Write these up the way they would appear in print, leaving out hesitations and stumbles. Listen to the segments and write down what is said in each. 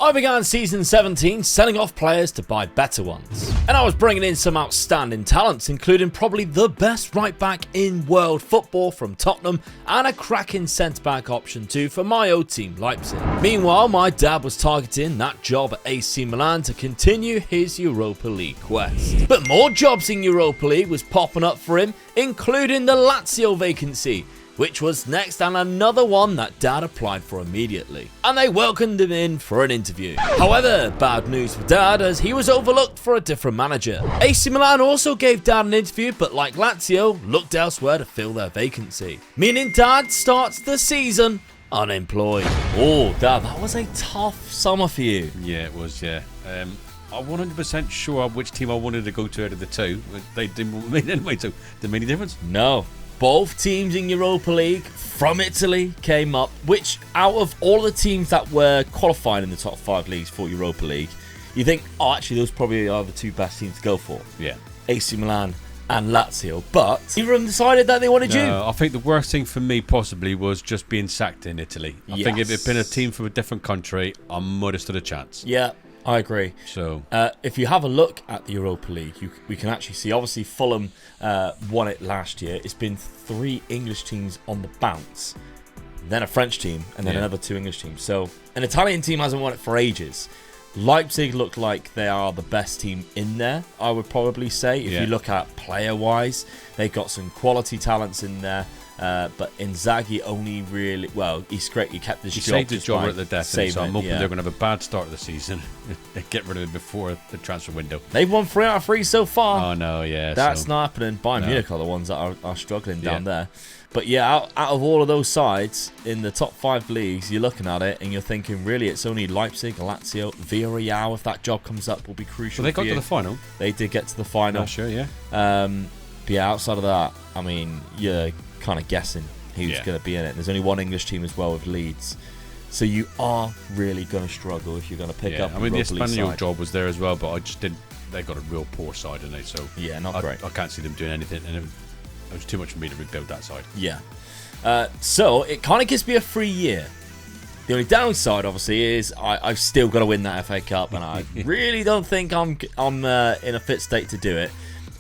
I began season 17 selling off players to buy better ones. And I was bringing in some outstanding talents, including probably the best right back in world football from Tottenham and a cracking centre back option too for my old team Leipzig. Meanwhile, my dad was targeting that job at AC Milan to continue his Europa League quest. But more jobs in Europa League was popping up for him, including the Lazio vacancy, which was next, and another one that Dad applied for immediately. And they welcomed him in for an interview. However, bad news for Dad as he was overlooked for a different manager. AC Milan also gave Dad an interview, but like Lazio, looked elsewhere to fill their vacancy. Meaning Dad starts the season unemployed. Oh, Dad, that was a tough summer for you. Yeah, it was, yeah. I'm 100% sure which team I wanted to go to out of the two. They didn't mean anyway, so did it make any difference? No. Both teams in Europa League from Italy came up, which out of all the teams that were qualifying in the top 5 leagues for Europa League, you think, oh, actually, those probably are the two best teams to go for. Yeah. AC Milan and Lazio. But neither of them decided that they wanted you. I think the worst thing for me possibly was just being sacked in Italy. I think if it had been a team from a different country, I might have stood a chance. Yeah. I agree. So, if you have a look at the Europa League, we can actually see, obviously, Fulham won it last year. It's been 3 English teams on the bounce, then a French team, and then another 2 English teams. So, an Italian team hasn't won it for ages. Leipzig look like they are the best team in there, I would probably say. If you look at player-wise, they've got some quality talents in there. But Inzaghi only really, well, he's great. He kept his job. He saved his job at the death, so I'm hoping they're going to have a bad start of the season and get rid of him before the transfer window. They've won 3 out of 3 so far. Oh, no, yeah. That's not happening. Bayern Munich are the ones that are struggling down there. But yeah, out of all of those sides in the top 5 leagues, you're looking at it and you're thinking, really, it's only Leipzig, Lazio, Villarreal, if that job comes up, will be crucial. Well, they got to the final. They did get to the final. Oh, sure, yeah. But yeah, outside of that, I mean, you're kind of guessing who's going to be in it. There's only one English team as well with Leeds. So you are really going to struggle if you're going to pick up. I mean, the Espanyol job was there as well, but I just didn't. They got a real poor side, didn't they? So yeah, not great. I can't see them doing anything, and it was too much for me to rebuild that side. Yeah. So it kind of gives me a free year. The only downside, obviously, is I've still got to win that FA Cup, and I really don't think I'm in a fit state to do it.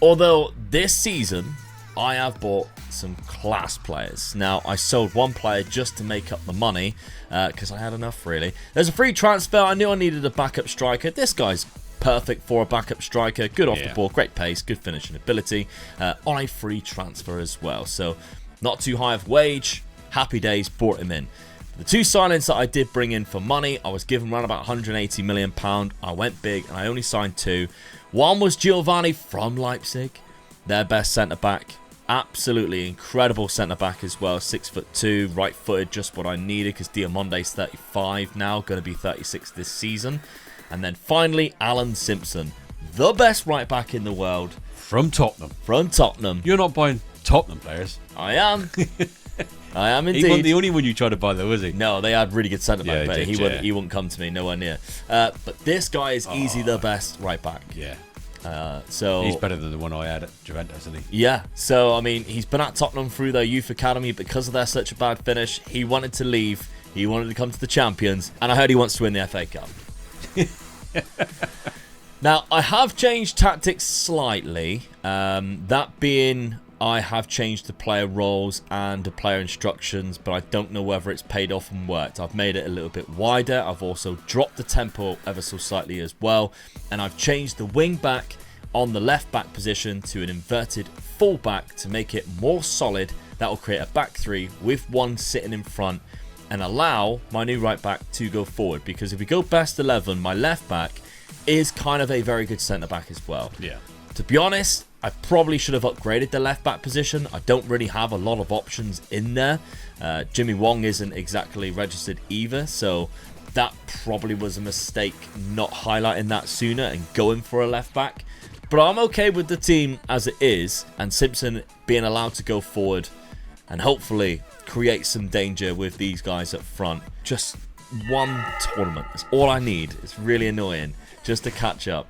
Although this season, I have bought some class players. Now, I sold one player just to make up the money because I had enough, really. There's a free transfer. I knew I needed a backup striker. This guy's perfect for a backup striker. Good off the ball, great pace, good finishing ability. On a free transfer as well. So, not too high of wage. Happy days, brought him in. The 2 signings that I did bring in for money, I was given around about £180 million. I went big and I only signed 2. One was Giovanni from Leipzig, their best centre-back. Absolutely incredible centre-back as well. 6'2", right-footed, just what I needed because Diamonde's 35 now, going to be 36 this season. And then finally, Alan Simpson, the best right-back in the world. From Tottenham. You're not buying Tottenham players. I am. I am indeed. He wasn't the only one you tried to buy though, was he? No, they had really good centre-back, but he wouldn't come to me, nowhere near. But this guy is easily the best right-back. Yeah. So he's better than the one I had at Juventus, isn't he? Yeah. So I mean, he's been at Tottenham through their youth academy because of their such a bad finish. He wanted to leave. He wanted to come to the champions, and I heard he wants to win the FA Cup. Now I have changed tactics slightly. That being, I have changed the player roles and the player instructions, but I don't know whether it's paid off and worked. I've made it a little bit wider. I've also dropped the tempo ever so slightly as well. And I've changed the wing back on the left back position to an inverted full back to make it more solid. That will create a back 3 with one sitting in front and allow my new right back to go forward. Because if we go best 11, my left back is kind of a very good centre back as well. Yeah. To be honest, I probably should have upgraded the left back position. I don't really have a lot of options in there. Jimmy Wong isn't exactly registered either, so that probably was a mistake not highlighting that sooner and going for a left back. But I'm okay with the team as it is, and Simpson being allowed to go forward and hopefully create some danger with these guys up front. Just one tournament. That's all I need. It's really annoying just to catch up.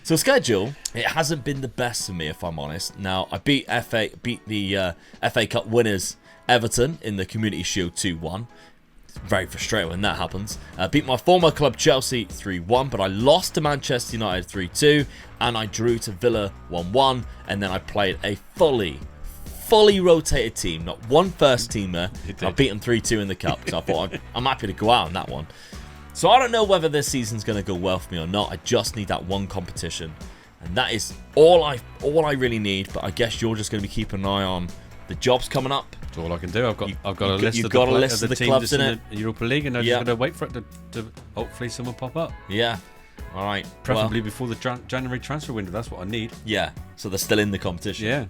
So schedule, it hasn't been the best for me, if I'm honest. Now, I beat the FA Cup winners Everton in the Community Shield 2-1. It's very frustrating when that happens. Beat my former club Chelsea 3-1, but I lost to Manchester United 3-2, and I drew to Villa 1-1, and then I played a fully rotated team, not one first teamer. I beat them 3-2 in the cup, so I thought I'm happy to go out on that one. So I don't know whether this season's going to go well for me or not. I just need that one competition, and that is all I really need. But I guess you're just going to be keeping an eye on the jobs coming up. That's all I can do. I've got a list you've of got the, a list of the teams clubs in it. The Europa League, and I'm just going to wait for it to hopefully someone pop up. Yeah. All right. Preferably before the January transfer window. That's what I need. Yeah. So they're still in the competition. Yeah.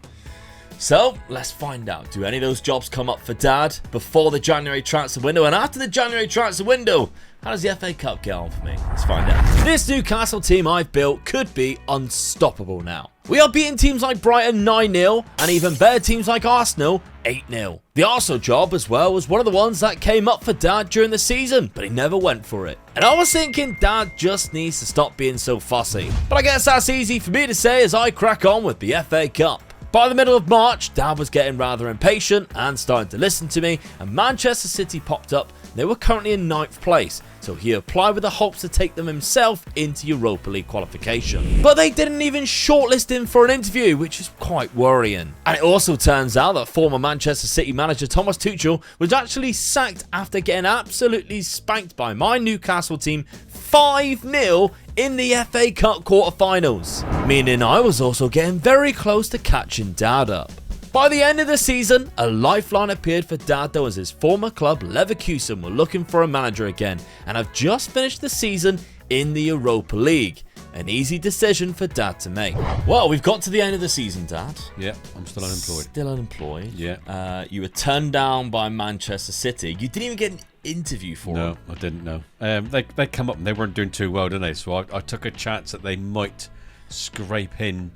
So, let's find out. Do any of those jobs come up for Dad before the January transfer window? And after the January transfer window, how does the FA Cup get on for me? Let's find out. This Newcastle team I've built could be unstoppable now. We are beating teams like Brighton 9-0 and even better teams like Arsenal 8-0. The Arsenal job as well was one of the ones that came up for Dad during the season, but he never went for it. And I was thinking Dad just needs to stop being so fussy. But I guess that's easy for me to say as I crack on with the FA Cup. By the middle of March, Dad was getting rather impatient and starting to listen to me, and Manchester City popped up. They were currently in 9th place, so he applied with the hopes to take them himself into Europa League qualification. But they didn't even shortlist him for an interview, which is quite worrying. And it also turns out that former Manchester City manager Thomas Tuchel was actually sacked after getting absolutely spanked by my Newcastle team 5-0 in the FA Cup quarterfinals, meaning I was also getting very close to catching Dad up. By the end of the season, a lifeline appeared for Dad though, as his former club Leverkusen were looking for a manager again, and have just finished the season in the Europa League. An easy decision for Dad to make. Well, we've got to the end of the season, Dad. Yeah, I'm still unemployed. Still unemployed. Yeah. You were turned down by Manchester City. You didn't even get an interview for them. No, I didn't know. They come up and they weren't doing too well, didn't they? So I took a chance that they might scrape in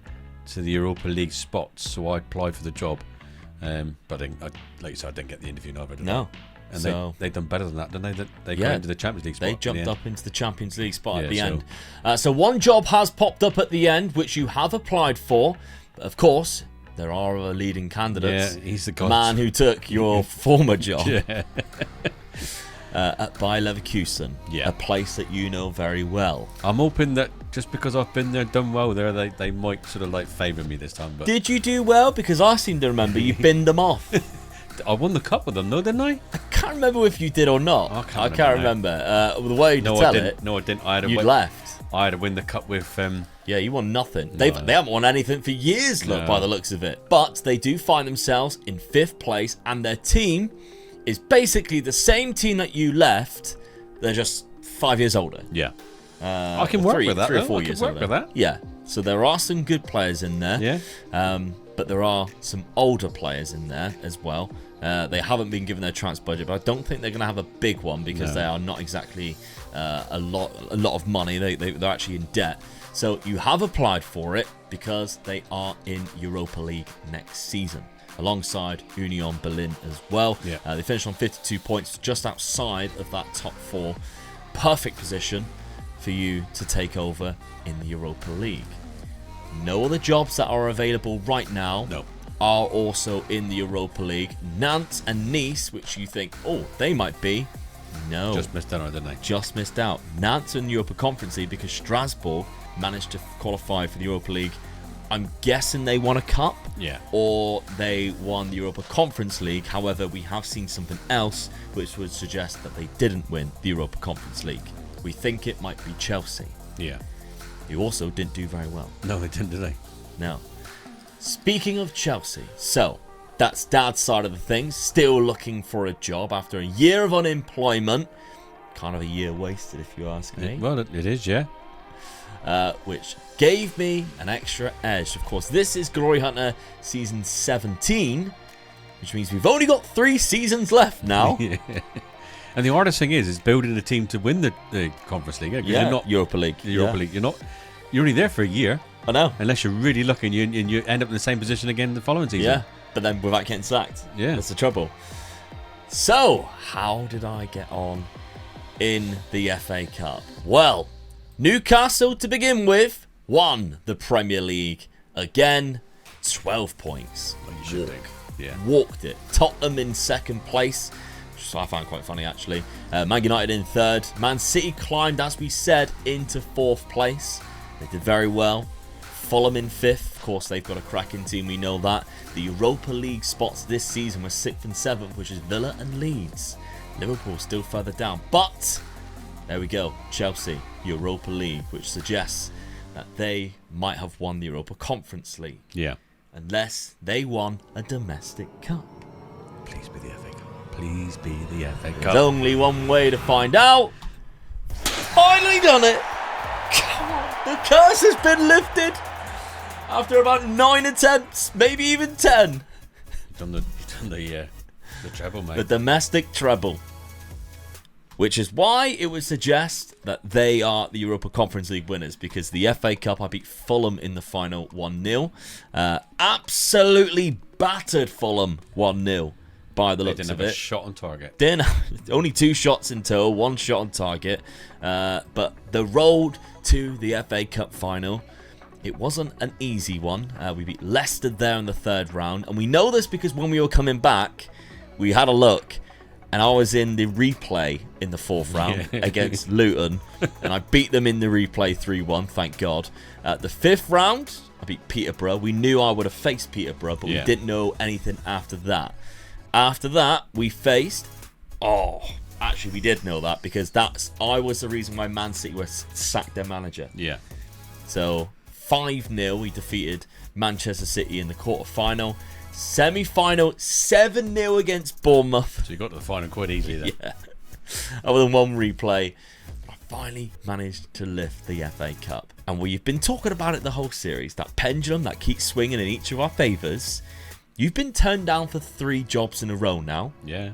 to the Europa League spots. So I applied for the job. But like you said, I didn't get the interview neither. No. And so, they done better than that, didn't they? They got into the Champions League spot. They jumped up into the Champions League spot at the so. end. So one job has popped up at the end, which you have applied for. But of course, there are other leading candidates. Yeah, he's the man who took your former job. Yeah. At Bayer Leverkusen, a place that you know very well. I'm hoping that just because I've been there, done well there, they might sort of like favour me this time. But did you do well? Because I seem to remember you binned them off. I won the cup with them, though, didn't I? I can't remember if you did or not. I can't remember. The way you tell it. No, I didn't. I had you left. I had to win the cup with. Yeah, you won nothing. They haven't won anything for years, by the looks of it. But they do find themselves in 5th place, and their team is basically the same team that you left. They're just 5 years older. Yeah. I can work with that. 3 or 4 years older. With that. Yeah. So there are some good players in there. Yeah. But there are some older players in there as well. They haven't been given their transfer budget, but I don't think they're going to have a big one because they are not exactly a lot of money. They're actually in debt. So you have applied for it because they are in Europa League next season, alongside Union Berlin as well. Yeah. They finished on 52 points, just outside of that top 4. Perfect position for you to take over in the Europa League. No other jobs that are available right now are also in the Europa League. Nantes and Nice, which you think, they might be. No. Just missed out, didn't they? Just missed out. Nantes in the Europa Conference League because Strasbourg managed to qualify for the Europa League. I'm guessing they won a cup. Yeah. Or they won the Europa Conference League. However, we have seen something else which would suggest that they didn't win the Europa Conference League. We think it might be Chelsea. Yeah. Who also didn't do very well. No, they didn't, did they? No. Speaking of Chelsea, so that's Dad's side of the thing. Still looking for a job after a year of unemployment. Kind of a year wasted, if you ask me. Well, it is, yeah. Which gave me an extra edge. Of course, this is Glory Hunter Season 17, which means we've only got 3 seasons left now. Yeah. And the hardest thing is building a team to win the Conference League. Yeah, you're not Europa League. The Europa League. You're only there for a year. I know. Unless you're really lucky and you end up in the same position again the following season. Yeah, but then without getting sacked. Yeah. That's the trouble. So, how did I get on in the FA Cup? Well, Newcastle to begin with won the Premier League. Again, 12 points. Well, you should think. Yeah. Walked it. Tottenham in 2nd place. which I found quite funny actually. Man United in third. Man City climbed, as we said, into fourth place. They did very well. Fulham in fifth. Of course, they've got a cracking team, we know that. The Europa League spots this season were 6th and 7th, which is Villa and Leeds. Liverpool still further down. But, there we go, Chelsea, Europa League, which suggests that they might have won the Europa Conference League. Yeah. Unless they won a domestic cup. Please be the FA Cup. Please be the FA Cup. There's only one way to find out. Finally done it. Come on. The curse has been lifted. After about 9 attempts, maybe even 10. You've done the treble, mate. The domestic treble. Which is why it would suggest that they are the Europa Conference League winners, because the FA Cup, I beat Fulham in the final 1-0. Absolutely battered Fulham 1-0 by the looks of it. They didn't have a shot on target. Only 2 shots in total, 1 shot on target. But the road to the FA Cup final, it wasn't an easy one. We beat Leicester there in the 3rd round. And we know this because when we were coming back, we had a look. And I was in the replay in the 4th round against Luton. And I beat them in the replay 3-1, thank God. The 5th round, I beat Peterborough. We knew I would have faced Peterborough, but we didn't know anything after that. After that, we faced... actually, we did know that because I was the reason why Man City were sacked their manager. Yeah. So, 5-0, we defeated Manchester City in the quarter-final. Semi-final, 7-0 against Bournemouth. So you got to the final quite easily then. Yeah. Other than 1 replay, I finally managed to lift the FA Cup. And we've been talking about it the whole series. That pendulum that keeps swinging in each of our favours. You've been turned down for 3 jobs in a row now. Yeah.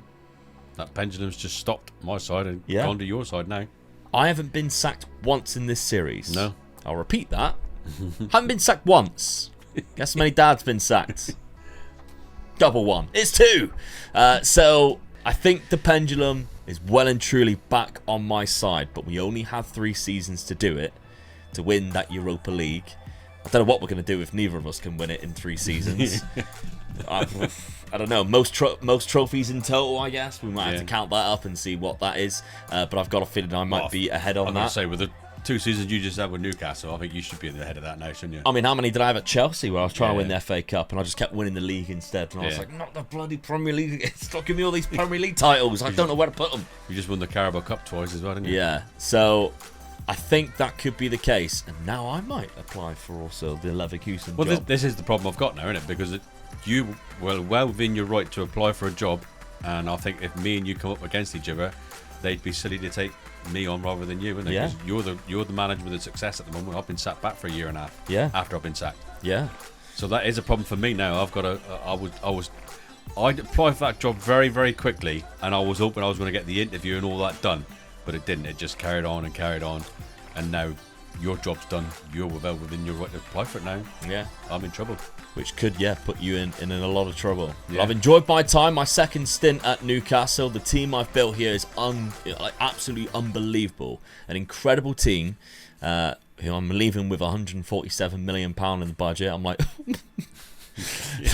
That pendulum's just stopped my side and gone to your side now. I haven't been sacked once in this series. No. I'll repeat that. Haven't been sacked once. Guess how many dads been sacked? Double 1. It's 2. So I think the pendulum is well and truly back on my side, but we only have 3 seasons to do it, to win that Europa League. I don't know what we're going to do if neither of us can win it in 3 seasons. I don't know. Most trophies in total, I guess. We might have to count that up and see what that is. But I've got a feeling I might be ahead on that. I'm going to say, with the 2 seasons you just had with Newcastle, I think you should be ahead of that now, shouldn't you? I mean, how many did I have at Chelsea where I was trying to win the FA Cup and I just kept winning the league instead? And I was like, not the bloody Premier League. Stop giving me all these Premier League titles. I don't know where to put them. You just won the Carabao Cup twice as well, didn't you? Yeah. So I think that could be the case. And now I might apply for also the Leverkusen job. This is the problem I've got now, isn't it? Because you were well within your right to apply for a job. And I think if me and you come up against each other, they'd be silly to take me on rather than you, wouldn't they? Yeah. 'Cause you're the manager with the success at the moment. I've been sat back for a year and a half. Yeah. After I've been sacked. Yeah. So that is a problem for me now. I've got to. I applied for that job very, very quickly, and I was hoping I was going to get the interview and all that done, but it didn't. It just carried on, and now your job's done. You're well within your right to apply for it now. Yeah. I'm in trouble. Which could, put you in a lot of trouble. Yeah. But I've enjoyed my time. My second stint at Newcastle. The team I've built here is absolutely unbelievable. An incredible team. Who I'm leaving with £147 million in the budget. I'm like,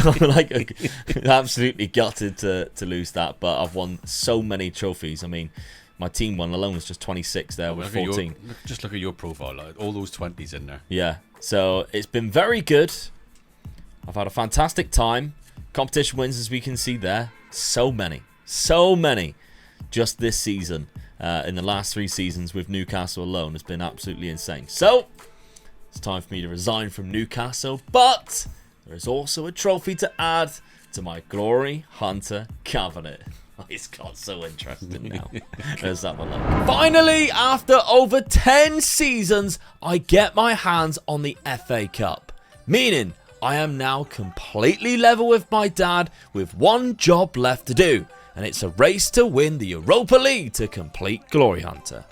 I'm absolutely gutted to lose that. But I've won so many trophies. I mean, my team one alone was just 26 there with 14. Just look at your profile. Like, all those 20s in there. Yeah. So it's been very good. I've had a fantastic time. Competition wins, as we can see there. So many. Just this season. In the last 3 seasons with Newcastle alone has been absolutely insane. So, it's time for me to resign from Newcastle. But, there is also a trophy to add to my Glory Hunter cabinet. It's got so interesting now. Let's have a look. Finally, after over 10 seasons, I get my hands on the FA Cup. Meaning, I am now completely level with my dad with 1 job left to do. And it's a race to win the Europa League to complete Glory Hunter.